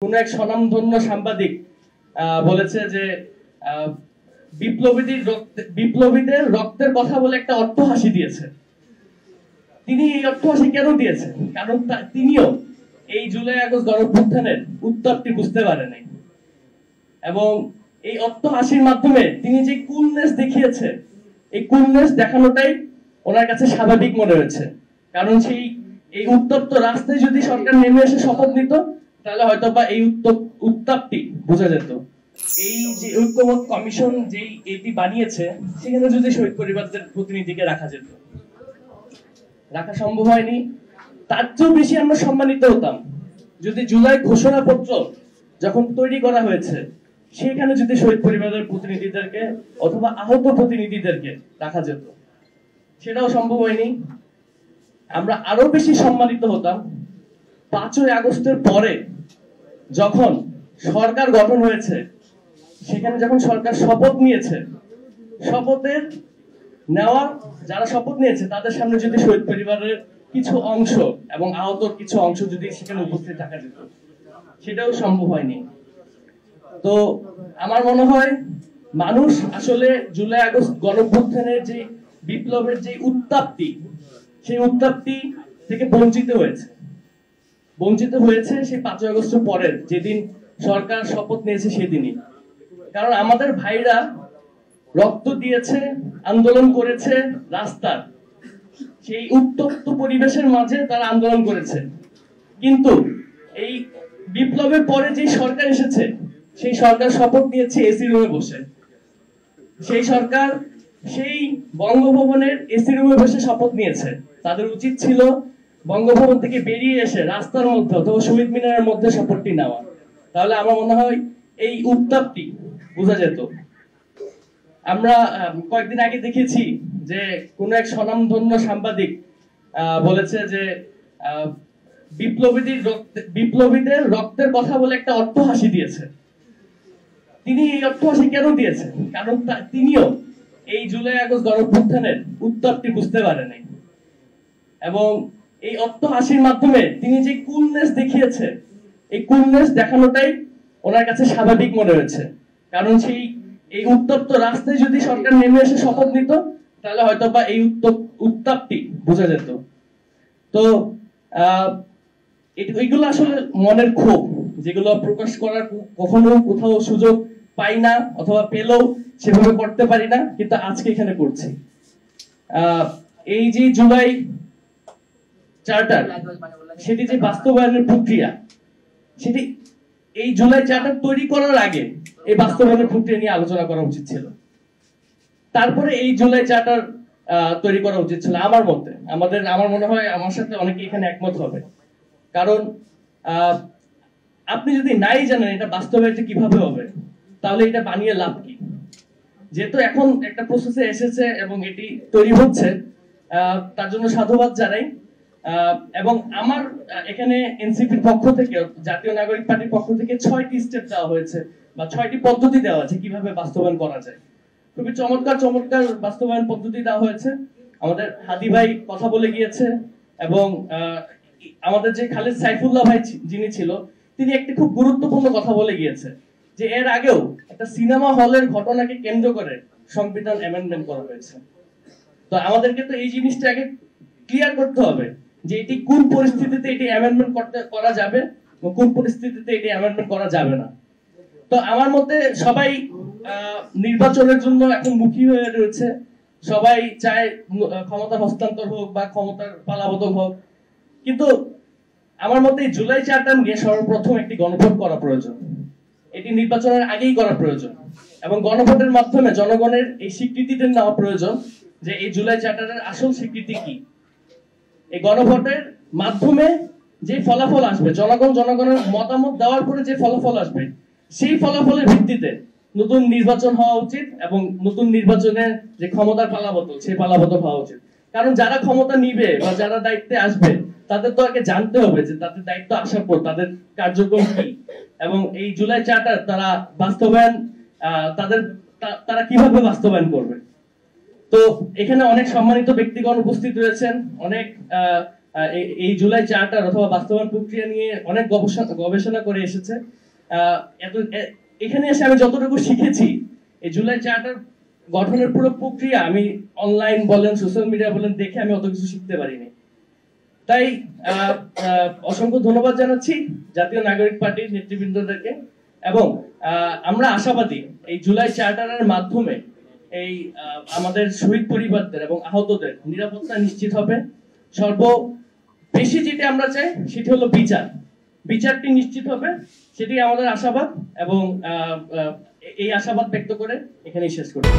কোন এক স্বনামধন্য সাংবাদিক বলেছে যে বিপ্লবীদের রক্তের কথা বলে একটা অট্টহাসি দিয়েছে। তিনি এই অট্টহাসি কেন দিয়েছেন? কারণ তিনিও এই জুলাই আগস্ট গণঅভ্যুত্থানের উত্তাপটি বুঝতে পারেনি এবং এই অট্টহাসির মাধ্যমে তিনি যে কুলনেস দেখিয়েছে, এই কুলনেস দেখানোটাই ওনার কাছে স্বাভাবিক মনে হয়েছে। কারণ এই উত্তপ্ত রাস্তায় যদি সরকার নেমে এসে শপথ নিত, তাহলে হয়তো বা এই উত্তাপটি বোঝা যেত। এই যে ঐক্যমত কমিশন যেই এটি বানিয়েছে, সেখানে যদি শহীদ পরিবারদের প্রতিনিধিকে রাখা যেত, রাখা সম্ভব হয়নি। তার চেয়েও বেশি আমরা সম্মানিত হতাম যদি জুলাই ঘোষণাপত্র যখন তৈরি করা হয়েছে, সেখানে যদি শহীদ পরিবারের প্রতিনিধিদেরকে অথবা আহত প্রতিনিধিদেরকে রাখা যেত। সেটাও সম্ভব হয়নি। আমরা আরো বেশি সম্মানিত হতাম 5ই আগস্টের পরে যখন সরকার গঠন হয়েছে, সেখানে যখন সরকার শপথ নিয়েছে, শপথের নেওয়া যারা শপথ নিয়েছে তাদের সামনে যদি শহীদ পরিবারের কিছু অংশ এবং আহতর কিছু অংশ যদি সেখানে উপস্থিত থাকা যেত, সেটাও সম্ভব হয়নি। তো আমার মনে হয় মানুষ আসলে জুলাই আগস্ট গণঅভ্যুত্থানের যে বিপ্লবের যে উত্তাপটি, সেই উত্তাপটি থেকে বঞ্চিত হয়েছে সেই 5ই আগস্টের পরের যেদিন সরকার শপথ নিয়েছে সেদিনই। কারণ আমাদের ভাইরা রক্ত দিয়েছে, আন্দোলন করেছে রাস্তার, সেই উত্তপ্ত পরিবেশের মাঝে তারা আন্দোলন করেছে। কিন্তু এই বিপ্লবের পরে যে সরকার এসেছে, সেই সরকার শপথ নিয়েছে এসি রুমে বসে। সেই সরকার সেই বঙ্গভবনের এসি রুমে বসে শপথ নিয়েছে। তাদের উচিত ছিল বঙ্গভবন থেকে বেরিয়ে এসে রাস্তার মধ্যে অথবা শহীদ মিনারের মধ্যে শপথটি নেওয়া। তাহলে আমার মনে হয় এই উত্তাপটি বোঝা যেত। আমরা কয়েকদিন আগে দেখেছি যে কোন এক স্বনামধন্য সাংবাদিক বলেছে যে বিপ্লবীদের রক্তের কথা বলে একটা অট্টহাসি দিয়েছে। তিনি এই অট্টহাসি কেন দিয়েছেন? কারণ তিনিও এই জুলাই আগস্ট গণঅভ্যুত্থানের উত্তাপটি বুঝতে পারেনি এবং এই অট্টহাসির মাধ্যমে তিনি যে কুলনেস দেখিয়েছে, এই কুলনেস দেখানোটাই ওনার কাছে স্বাভাবিক মনে হয়েছে। কারণ এই উত্তপ্ত রাস্তায় যদি সরকার নেমে এসে শপথ নিত, তাহলে হয়তো বা এই উত্তাপটি বোঝা যেত। তো এইগুলো আসলে মনের ক্ষোভ, যেগুলো প্রকাশ করার কখনো কোথাও সুযোগ পাই না, অথবা পেলেও সেভাবে করতে পারি না, কিন্তু আজকে এখানে করছি। এই যে জুলাই চার্টার, সেটি যে বাস্তবায়নের প্রক্রিয়া, সেটি এই জুলাই চার্টার তৈরি করার আগে এই বাস্তবায়নের প্রক্রিয়া নিয়ে আলোচনা করা উচিত ছিল। তারপরে এই জুলাই চার্টার তৈরি করা উচিত ছিল আমার মতে। আমার মনে হয় আমার সাথে অনেকে এখানে একমত হবে। কারণ আপনি যদি নাই জানেন এটা বাস্তবায়িত কিভাবে হবে, তাহলে এটা বানিয়ে লাভ কি? যেহেতু এখন একটা প্রসেসে এসেছে এবং এটি তৈরি হচ্ছে, তার জন্য সাধুবাদ জানাই। এবং আমার এখানে এনসিপির পক্ষ থেকে, জাতীয় নাগরিক পার্টির পক্ষ থেকে 6টি স্টেপ দেওয়া হয়েছে বা 6টি পদ্ধতি দেওয়া আছে কিভাবে বাস্তবায়ন করা যায়। খুবই চমৎকার বাস্তবায়ন পদ্ধতি দেওয়া হয়েছে। আমাদের হাদি ভাই কথা বলে গিয়েছে এবং আমাদের যে খালেদ সাইফুল্লাহ ভাই যিনি ছিল, তিনি একটি খুব গুরুত্বপূর্ণ কথা বলে গিয়েছে যে এর আগেও একটা সিনেমা হলের ঘটনাকে কেন্দ্র করে সংবিধান অ্যামেন্ডমেন্ট করা হয়েছে। তো আমাদেরকে তো এই জিনিসটা আগে ক্লিয়ার করতে হবে যে এটি কোন পরিস্থিতিতে এটি অ্যামেন্ডমেন্ট করা যাবে এবং কোন পরিস্থিতিতে এটি অ্যামেন্ডমেন্ট করা যাবে না। তো আমার মতে সবাই নির্বাচনের জন্য এখন মুখী হয়ে রয়েছে। সবাই চায় ক্ষমতার হস্তান্তর হোক বা ক্ষমতার পালাবদল হোক, কিন্তু আমার মতে জুলাই চার্টার নিয়ে সর্বপ্রথম একটি গণভোট করা প্রয়োজন। এটি নির্বাচনের আগেই করা প্রয়োজন এবং গণভোটের মাধ্যমে জনগণের এই স্বীকৃতিটা নেওয়া প্রয়োজন যে এই জুলাই চার্টারের আসল স্বীকৃতি কি। এই গণভোটের মাধ্যমে যে ফলাফল আসবে, জনগণের মতামত দেওয়ার পরে যে ফলাফল আসবে, সেই ফলাফলের ভিত্তিতে নতুন নির্বাচন হওয়া উচিত এবং নতুন নির্বাচনের যে ক্ষমতার পালাবদল, সেই পালাবদল হওয়া উচিত। কারণ যারা ক্ষমতা নিবে বা যারা দায়িত্বে আসবে, তাদের তো আগে জানতে হবে যে তাদের দায়িত্ব আসার পর তাদের কার্যক্রম কি এবং এই জুলাই চার্টার তারা বাস্তবায়ন তারা কিভাবে বাস্তবায়ন করবে। তো এখানে অনেক সম্মানিত ব্যক্তিগণ উপস্থিত রয়েছেন, অনেক এই জুলাই চার্টার অথবা বাস্তবায়ন প্রক্রিয়া নিয়ে অনেক গবেষণা করে এসেছে। এখানে এসে আমি যতটুকু শিখেছি, এই জুলাই চার্টার গঠনের পুরো প্রক্রিয়া আমি অনলাইন বলেন, সোশ্যাল মিডিয়া বলেন, দেখে আমি অত কিছু শিখতে পারিনি। তাই অসংখ্য ধন্যবাদ জানাচ্ছি জাতীয় নাগরিক পার্টির নেতৃবৃন্দদেরকে, এবং আমরা আশাবাদী এই জুলাই চার্টারের মাধ্যমে এই আমাদের শহীদ পরিবারদের এবং আহতদের নিরাপত্তা নিশ্চিত হবে। বেশি যেটা আমরা চাই সেটি হলো বিচারটি নিশ্চিত হবে, সেটি আমাদের আশাবাদ, এবং এই আশাবাদ ব্যক্ত করে এখানেই শেষ করছি।